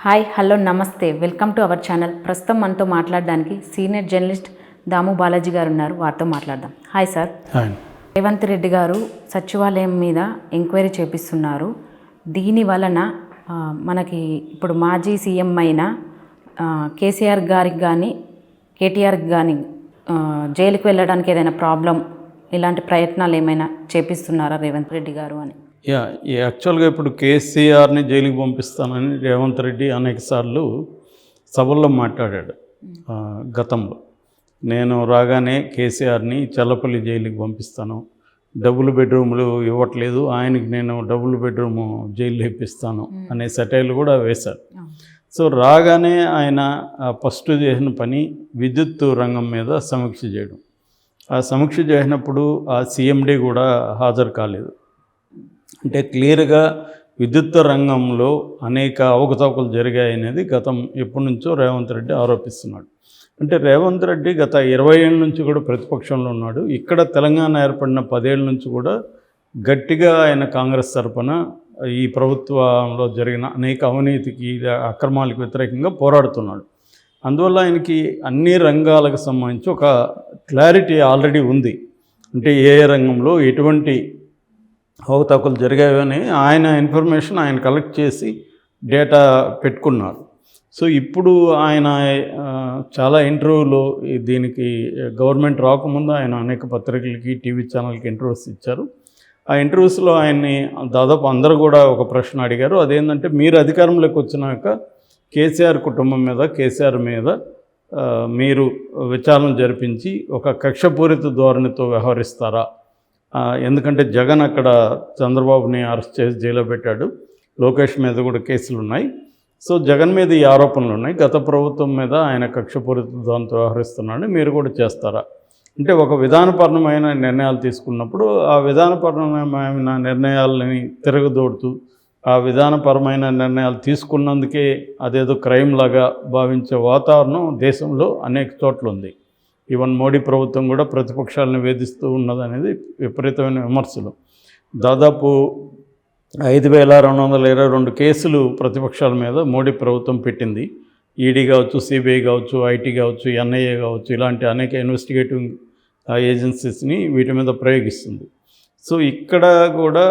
Hi hello నమస్తే welcome to our channel. ప్రస్తుతం మనతో మాట్లాడడానికి సీనియర్ జర్నలిస్ట్ దాము బాలాజీ గారు ఉన్నారు. వారితో మాట్లాడదాం. Hi sir. Hi. Revanth Reddy గారు సచివాలయం మీద ఎంక్వైరీ చేపిస్తున్నారు. దీని వలన మనకి ఇప్పుడు మాజీ సీఎం అయిన కేసీఆర్ గారికి కానీ కేటీఆర్కి కానీ జైలుకి వెళ్ళడానికి ఏదైనా ప్రాబ్లం, ఇలాంటి ప్రయత్నాలు ఏమైనా చేపిస్తున్నారా రేవంత్ రెడ్డి గారు అని? యాక్చువల్గా ఇప్పుడు కేసీఆర్ని జైలుకి పంపిస్తానని రేవంత్ రెడ్డి అనేకసార్లు సభల్లో మాట్లాడాడు. గతంలో నేను రాగానే కేసీఆర్ని చల్లపల్లి జైలుకి పంపిస్తాను, డబుల్ బెడ్రూమ్లు ఇవ్వట్లేదు, ఆయనకి నేను డబుల్ బెడ్రూమ్ జైలు ఇప్పిస్తాను అనే సెటైర్లు కూడా వేశారు. సో రాగానే ఆయన ఫస్ట్ చేసిన పని విద్యుత్ రంగం మీద సమీక్ష చేయడం. ఆ సమీక్ష చేసినప్పుడు ఆ సీఎండీ కూడా హాజరు కాలేదు. అంటే క్లియర్గా విద్యుత్ రంగంలో అనేక అవకతవకలు జరిగాయనేది గతం ఎప్పటి నుంచో రేవంత్ రెడ్డి ఆరోపిస్తున్నాడు. అంటే రేవంత్ రెడ్డి గత 20 ఏళ్ళ నుంచి కూడా ప్రతిపక్షంలో ఉన్నాడు. ఇక్కడ తెలంగాణ ఏర్పడిన 10 ఏళ్ళ నుంచి కూడా గట్టిగా ఆయన కాంగ్రెస్ తరపున ఈ ప్రభుత్వంలో జరిగిన అనేక అవినీతికి అక్రమాలకు వ్యతిరేకంగా పోరాడుతున్నాడు. అందువల్ల ఆయనకి అన్ని రంగాలకు సంబంధించి ఒక క్లారిటీ ఆల్రెడీ ఉంది. అంటే ఏ రంగంలో ఎటువంటి అవకతవకలు జరిగాయని ఆయన ఇన్ఫర్మేషన్ ఆయన కలెక్ట్ చేసి డేటా పెట్టుకున్నారు. సో ఇప్పుడు ఆయన చాలా ఇంటర్వ్యూలో దీనికి గవర్నమెంట్ రాకముందు ఆయన అనేక పత్రికలకి టీవీ ఛానల్కి ఇంటర్వ్యూస్ ఇచ్చారు. ఆ ఇంటర్వ్యూస్లో ఆయన్ని దాదాపు అందరూ కూడా ఒక ప్రశ్న అడిగారు. అదేంటంటే, మీరు అధికారంలోకి వచ్చినాక కేసీఆర్ కుటుంబం మీద, కేసీఆర్ మీద మీరు విచారణ జరిపించి ఒక కక్షపూరిత ధోరణితో వ్యవహరిస్తారా? ఎందుకంటే జగన్ అక్కడ చంద్రబాబుని అరెస్ట్ చేసి జైల్లో పెట్టాడు, లోకేష్ మీద కూడా కేసులు ఉన్నాయి. సో జగన్ మీద ఈ ఆరోపణలు ఉన్నాయి. గత ప్రభుత్వం మీద ఆయన కక్షపూరిత ధోరణితో వ్యవహరిస్తున్నాడని మీరు కూడా చేస్తారా? అంటే ఒక విధానపరమైన నిర్ణయాలు తీసుకున్నప్పుడు ఆ విధానపరమైన నిర్ణయాలని తిరగదోడుతూ ఆ విధానపరమైన నిర్ణయాలు తీసుకున్నందుకే అదేదో క్రైమ్ లాగా భావించే వాతావరణం దేశంలో అనేక చోట్ల ఉంది. ఈవెన్ మోడీ ప్రభుత్వం కూడా ప్రతిపక్షాలను వేధిస్తూ ఉన్నదనేది విపరీతమైన విమర్శలు. దాదాపు 5222 కేసులు ప్రతిపక్షాల మీద మోడీ ప్రభుత్వం పెట్టింది. ఈడీ కావచ్చు, సిబిఐ కావచ్చు, ఐటీ కావచ్చు, ఎన్ఐఏ కావచ్చు, ఇలాంటి అనేక ఇన్వెస్టిగేటివ్ ఏజెన్సీస్ని వీటి మీద ప్రయోగిస్తుంది. సో ఇక్కడ కూడా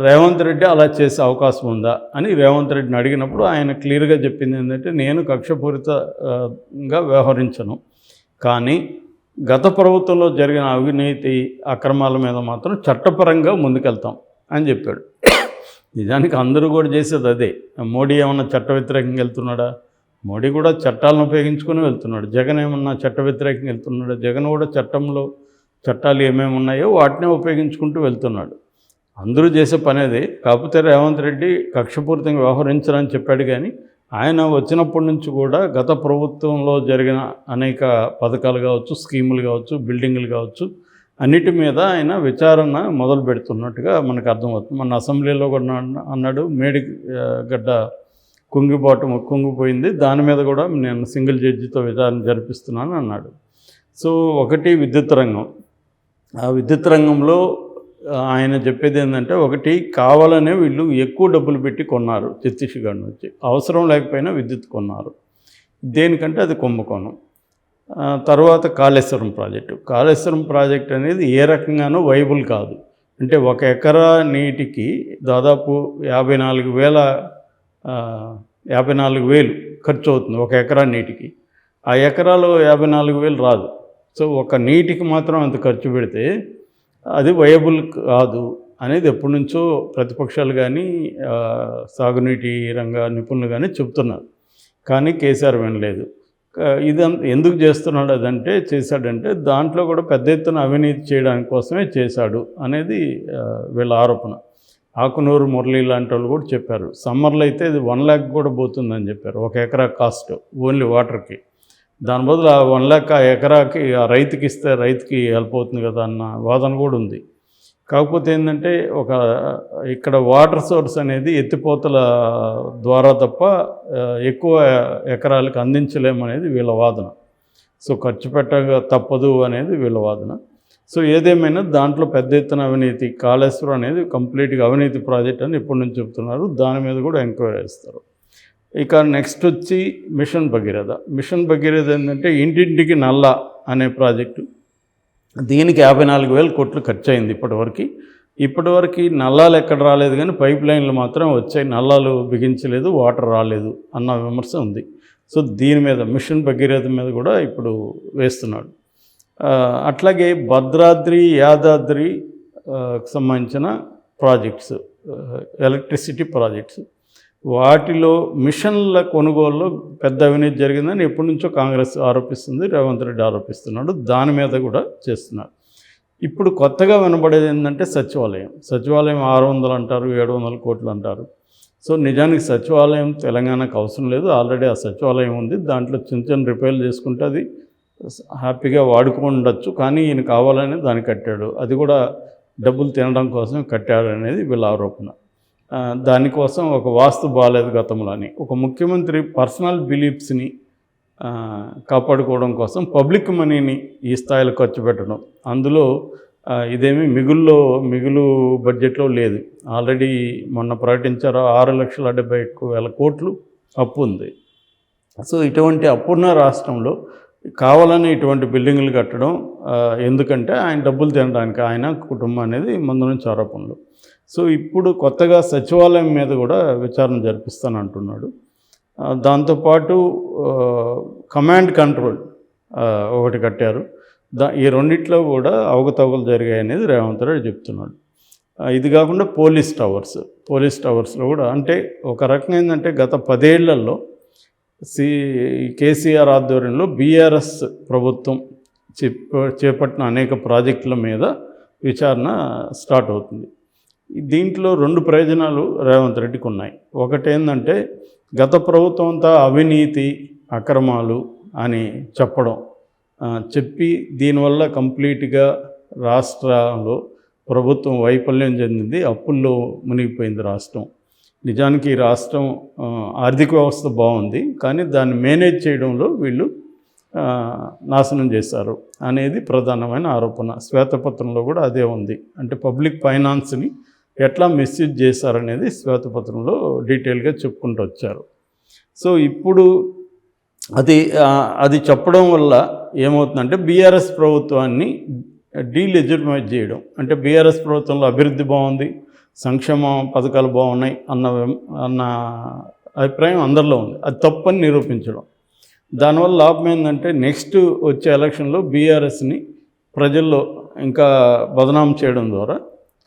రేవంత్ రెడ్డి అలా చేసే అవకాశం ఉందా అని రేవంత్ రెడ్డిని అడిగినప్పుడు ఆయన క్లియర్గా చెప్పింది ఏంటంటే, నేను కక్షపూరితంగా వ్యవహరించను, కానీ గత ప్రభుత్వంలో జరిగిన అవినీతి అక్రమాల మీద మాత్రం చట్టపరంగా ముందుకెళ్తాం అని చెప్పాడు. నిజానికి అందరూ కూడా చేసేది అదే. మోడీ ఏమన్నా చట్ట వ్యతిరేకంగా వెళ్తున్నాడా? మోడీ కూడా చట్టాలను ఉపయోగించుకొని వెళ్తున్నాడు. జగన్ ఏమన్నా చట్ట వ్యతిరేకంగా వెళ్తున్నాడా? జగన్ కూడా చట్టంలో చట్టాలు ఏమేమి ఉన్నాయో వాటినే ఉపయోగించుకుంటూ వెళ్తున్నాడు. అందరూ చేసే పని అదే. కాకపోతే రేవంత్ రెడ్డి కక్షపూరితంగా వ్యవహరించాలని చెప్పాడు, కానీ ఆయన వచ్చినప్పటి నుంచి కూడా గత ప్రభుత్వంలో జరిగిన అనేక పథకాలు కావచ్చు, స్కీములు కావచ్చు, బిల్డింగులు కావచ్చు, అన్నిటి మీద ఆయన విచారణ మొదలు పెడుతున్నట్టుగా మనకు అర్థమవుతుంది. మన అసెంబ్లీలో కూడా అన్నాడు, మేడిగడ్డ కుంగిపోయింది, దాని మీద కూడా నేను సింగిల్ జడ్జితో విచారణ జరిపిస్తున్నాను అన్నాడు. సో ఒకటి విద్యుత్ రంగం. ఆ విద్యుత్ రంగంలో ఆయన చెప్పేది ఏంటంటే, ఒకటి కావాలనే వీళ్ళు ఎక్కువ డబ్బులు పెట్టి కొన్నారు ఛత్తీస్గఢ్ నుంచి, అవసరం లేకపోయినా విద్యుత్ కొన్నారు. దేనికంటే అది కుంభకోణం. తర్వాత కాళేశ్వరం ప్రాజెక్టు అనేది ఏ రకంగానూ వైబుల్ కాదు. అంటే 1 ఎకరా నీటికి దాదాపు 54,000 ఖర్చు అవుతుంది 1 ఎకరా నీటికి. ఆ ఎకరాలో 54,000 రాదు. సో ఒక నీటికి మాత్రం అంత ఖర్చు పెడితే అది వైయబుల్ కాదు అనేది ఎప్పటి నుంచో ప్రతిపక్షాలు కానీ సాగునీటి రంగ నిపుణులు కానీ చెప్తున్నారు. కానీ కేసీఆర్ వినలేదు. ఇది ఎందుకు చేశాడంటే దాంట్లో కూడా పెద్ద ఎత్తున అవినీతి చేయడానికి కోసమే చేశాడు అనేది వీళ్ళ ఆరోపణ. ఆకునూరు మురళి లాంటి వాళ్ళు కూడా చెప్పారు, సమ్మర్లో అయితే ఇది 1 lakh కూడా పోతుందని చెప్పారు 1 ఎకరా కాస్ట్ ఓన్లీ వాటర్కి. దాని బదులు ఆ 1 lakh ఆ ఎకరాకి ఆ రైతుకి ఇస్తే రైతుకి హెల్ప్ అవుతుంది కదా అన్న వాదన కూడా ఉంది. కాకపోతే ఏంటంటే, ఇక్కడ వాటర్ సోర్స్ అనేది ఎత్తిపోతల ద్వారా తప్ప ఎక్కువ ఎకరాలకు అందించలేమనేది వీళ్ళ వాదన. సో ఖర్చు పెట్టక తప్పదు అనేది వీళ్ళ వాదన. సో ఏదేమైనా దాంట్లో పెద్ద ఎత్తున అవినీతి, కాళేశ్వరం అనేది కంప్లీట్గా అవినీతి ప్రాజెక్ట్ అని ఇప్పటి నుంచి చెప్తున్నారు. దాని మీద కూడా ఎంక్వైరీ చేస్తారు. ఇక నెక్స్ట్ వచ్చి మిషన్ భగీరథ. మిషన్ భగీరథ ఏంటంటే ఇంటింటికి నల్ల అనే ప్రాజెక్టు. దీనికి 54,000 కోట్లు ఖర్చు అయింది ఇప్పటివరకు. నల్లాలు ఎక్కడ రాలేదు కానీ పైప్ లైన్లు మాత్రం వచ్చాయి, నల్లాలు బిగించలేదు, వాటర్ రాలేదు అన్న విమర్శ ఉంది. సో దీని మీద మిషన్ భగీరథ మీద కూడా ఇప్పుడు వేస్తున్నాడు. అట్లాగే భద్రాద్రి, యాదాద్రి సంబంధించిన ప్రాజెక్ట్స్, ఎలక్ట్రిసిటీ ప్రాజెక్ట్స్, వాటిలో మిషన్ల కొనుగోలులో పెద్ద అవినీతి జరిగిందని ఎప్పటి నుంచో కాంగ్రెస్ ఆరోపిస్తుంది, రేవంత్ రెడ్డి ఆరోపిస్తున్నాడు. దాని మీద కూడా చేస్తున్నారు. ఇప్పుడు కొత్తగా వినబడేది ఏంటంటే సచివాలయం 600 అంటారు, 700 కోట్లు అంటారు. సో నిజానికి సచివాలయం తెలంగాణకు అవసరం లేదు, ఆల్రెడీ ఆ సచివాలయం ఉంది. దాంట్లో చిన్న చిన్న రిపేర్లు చేసుకుంటే అది హ్యాపీగా వాడుకుండొచ్చు. కానీ ఈయన కావాలని దాన్ని కట్టాడు, అది కూడా డబ్బులు తినడం కోసం కట్టాడు అనేది వీళ్ళ ఆరోపణ. దానికోసం ఒక వాస్తు బాగాలేదు గతంలో అని ఒక ముఖ్యమంత్రి పర్సనల్ బిలీఫ్స్ని కాపాడుకోవడం కోసం పబ్లిక్ మనీని ఈ స్థాయిలో ఖర్చు పెట్టడం, అందులో ఇదేమీ మిగులు బడ్జెట్లో లేదు. ఆల్రెడీ మొన్న ప్రకటించారు 6,70,000 కోట్లు అప్పు ఉంది. సో ఇటువంటి అప్పున్న రాష్ట్రంలో కావాలని ఇటువంటి బిల్డింగులు కట్టడం ఎందుకంటే ఆయన డబ్బులు తినడానికి, ఆయన కుటుంబం అనేది ముందు నుంచి ఆరోపణలు. సో ఇప్పుడు కొత్తగా సచివాలయం మీద కూడా విచారణ జరిపిస్తానంటున్నాడు. దాంతోపాటు కమాండ్ కంట్రోల్ ఒకటి కట్టారు. ఈ రెండిట్లో కూడా అవకతవకలు జరిగాయి అనేది రేవంత్ రెడ్డి చెప్తున్నాడు. ఇది కాకుండా పోలీస్ టవర్స్లో కూడా, అంటే ఒక రకంగా ఏంటంటే గత 10 ఏళ్లలో కేసీఆర్ ఆధ్వర్యంలో బీఆర్ఎస్ ప్రభుత్వం చేపట్టిన అనేక ప్రాజెక్టుల మీద విచారణ స్టార్ట్ అవుతుంది. దీంట్లో 2 ప్రయోజనాలు రేవంత్ రెడ్డికి ఉన్నాయి. ఒకటేంటంటే గత ప్రభుత్వం అంతా అవినీతి, అక్రమాలు అని చెప్పి దీనివల్ల కంప్లీట్గా రాష్ట్రంలో ప్రభుత్వం వైఫల్యం చెందింది, అప్పుల్లో మునిగిపోయింది రాష్ట్రం. నిజానికి ఈ రాష్ట్రం ఆర్థిక వ్యవస్థ బాగుంది, కానీ దాన్ని మేనేజ్ చేయడంలో వీళ్ళు నాశనం చేశారు అనేది ప్రధానమైన ఆరోపణ. శ్వేతపత్రంలో కూడా అదే ఉంది. అంటే పబ్లిక్ ఫైనాన్స్ని ఎట్లా మిస్యూజ్ చేశారనేది శ్వేతపత్రంలో డీటెయిల్గా చెప్పుకుంటూ వచ్చారు. సో ఇప్పుడు అది చెప్పడం వల్ల ఏమవుతుందంటే బీఆర్ఎస్ ప్రభుత్వాన్ని డీలెజిటిమైజ్ చేయడం. అంటే బీఆర్ఎస్ ప్రభుత్వంలో అభివృద్ధి బాగుంది, సంక్షేమ పథకాలు బాగున్నాయి అన్న అభిప్రాయం అందరిలో ఉంది. అది తప్పని నిరూపించడం. దానివల్ల లాభం ఏంటంటే నెక్స్ట్ వచ్చే ఎలక్షన్లో బీఆర్ఎస్ని ప్రజల్లో ఇంకా బదనాం చేయడం ద్వారా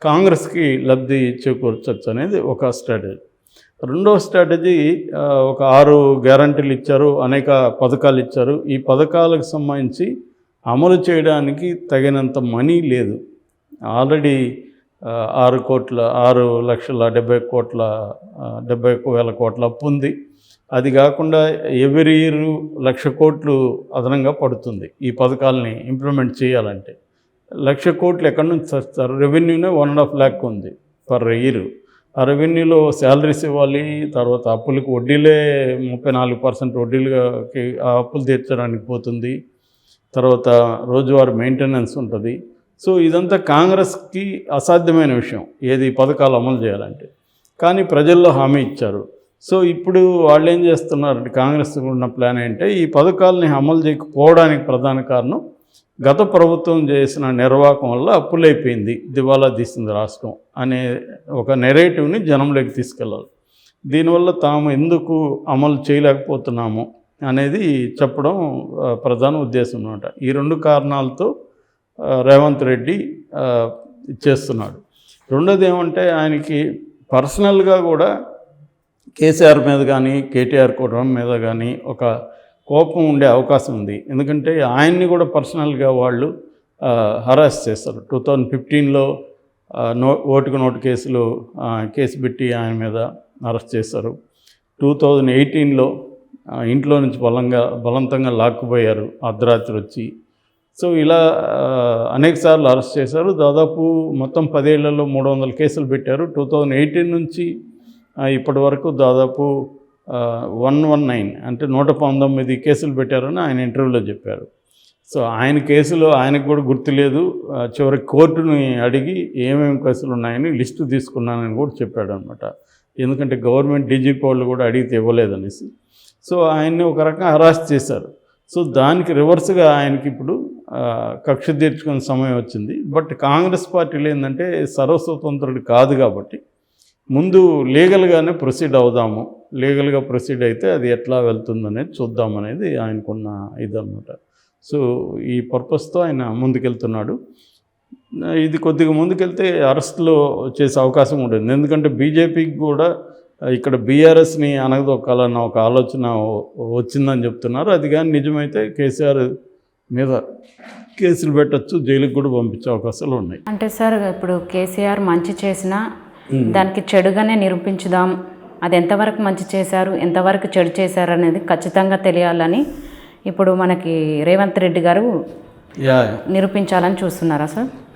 కాంగ్రెస్కి లబ్ధి చేకూర్చవచ్చు అనేది ఒక స్ట్రాటజీ. రెండవ స్ట్రాటజీ, ఒక 6 గ్యారంటీలు ఇచ్చారు, అనేక పథకాలు ఇచ్చారు. ఈ పథకాలకు సంబంధించి అమలు చేయడానికి తగినంత మనీ లేదు. ఆల్రెడీ 6,70,000 కోట్ల అప్పు ఉంది. అది కాకుండా ఎవ్రీ ఇయర్ 1,00,000 కోట్లు అదనంగా పడుతుంది ఈ పథకాలని ఇంప్లిమెంట్ చేయాలంటే. 1,00,000 కోట్లు ఎక్కడి నుంచి వస్తారు? రెవెన్యూనే 1.5 lakh ఉంది పర్ ఇయర్. ఆ రెవెన్యూలో శాలరీస్ ఇవ్వాలి, తర్వాత అప్పులకు వడ్డీలే 34% వడ్డీలకి ఆ అప్పులు తీర్చడానికి పోతుంది, తర్వాత రోజువారీ మెయింటెనెన్స్ ఉంటుంది. సో ఇదంతా కాంగ్రెస్కి అసాధ్యమైన విషయం, ఏది పథకాలు అమలు చేయాలంటే. కానీ ప్రజల్లో హామీ ఇచ్చారు. సో ఇప్పుడు వాళ్ళు ఏం చేస్తున్నారంటే కాంగ్రెస్ ఉన్న ప్లాన్ ఏంటంటే ఈ పథకాలని అమలు చేయకపోవడానికి ప్రధాన కారణం గత ప్రభుత్వం చేసిన నిర్వాహకం వల్ల అప్పులైపోయింది, దివాలా తీసింది రాష్ట్రం అనే ఒక నెరేటివ్ని జనంలోకి తీసుకెళ్ళాలి. దీనివల్ల తాము ఎందుకు అమలు చేయలేకపోతున్నాము అనేది చెప్పడం ప్రధాన ఉద్దేశం అన్నమాట. ఈ 2 కారణాలతో రేవంత్ రెడ్డి చేస్తున్నాడు. రెండోది ఏమంటే ఆయనకి పర్సనల్గా కూడా కేసీఆర్ మీద కానీ కేటీఆర్ కుటుంబం మీద కానీ ఒక కోపం ఉండే అవకాశం ఉంది. ఎందుకంటే ఆయన్ని కూడా పర్సనల్గా వాళ్ళు హరాస్ చేస్తారు. 2015లో ఓటుకు నోటు కేసు పెట్టి ఆయన మీద అరెస్ట్ చేశారు. 2018లో ఇంట్లో నుంచి బలవంతంగా లాక్కుపోయారు అర్ధరాత్రి వచ్చి. సో ఇలా అనేకసార్లు అరెస్ట్ చేశారు. దాదాపు మొత్తం 10 ఏళ్లలో 300 కేసులు పెట్టారు. 2018 నుంచి ఇప్పటి వరకు దాదాపు 119 అంటే 119 కేసులు పెట్టారని ఆయన ఇంటర్వ్యూలో చెప్పారు. సో ఆయన కేసులో ఆయనకు కూడా గుర్తులేదు. చివరికి కోర్టుని అడిగి ఏమేమి కేసులు ఉన్నాయని లిస్టు తీసుకున్నానని కూడా చెప్పాడు అనమాట. ఎందుకంటే గవర్నమెంట్ డీజీపీ వాళ్ళు కూడా అడిగితే ఇవ్వలేదనేసి. సో ఆయన్ని ఒక రకంగా అరెస్ట్ చేశారు. సో దానికి రివర్స్గా ఆయనకి ఇప్పుడు కక్ష తీర్చుకునే సమయం వచ్చింది. బట్ కాంగ్రెస్ పార్టీలో ఏంటంటే సర్వస్వతంత్రుడు కాదు కాబట్టి ముందు లీగల్గానే ప్రొసీడ్ అవుదాము, లీగల్గా ప్రొసీడ్ అయితే అది ఎట్లా వెళ్తుందనేది చూద్దామనేది ఆయనకున్న ఇదన్నమాట. సో ఈ పర్పస్తో ఆయన ముందుకెళ్తున్నాడు. ఇది కొద్దిగా ముందుకెళ్తే అరెస్టులో చేసే అవకాశం ఉంటుంది. ఎందుకంటే బీజేపీకి కూడా ఇక్కడ బీఆర్ఎస్ని అనగదొక్కాలన్న ఒక ఆలోచన వచ్చిందని చెప్తున్నారు. అది కానీ నిజమైతే కేసీఆర్ మీద కేసులు పెట్టచ్చు, జైలుకి కూడా పంపించే అవకాశాలు ఉన్నాయి. అంటే సార్ ఇప్పుడు కేసీఆర్ మంచి చేసినా దానికి చెడుగానే నిరూపించుదాం, అది ఎంతవరకు మంచి చేశారు ఎంతవరకు చెడు చేశారు అనేది ఖచ్చితంగా తెలియాలని ఇప్పుడు మనకి రేవంత్ రెడ్డి గారు నిరూపించాలని చూస్తున్నారా సార్?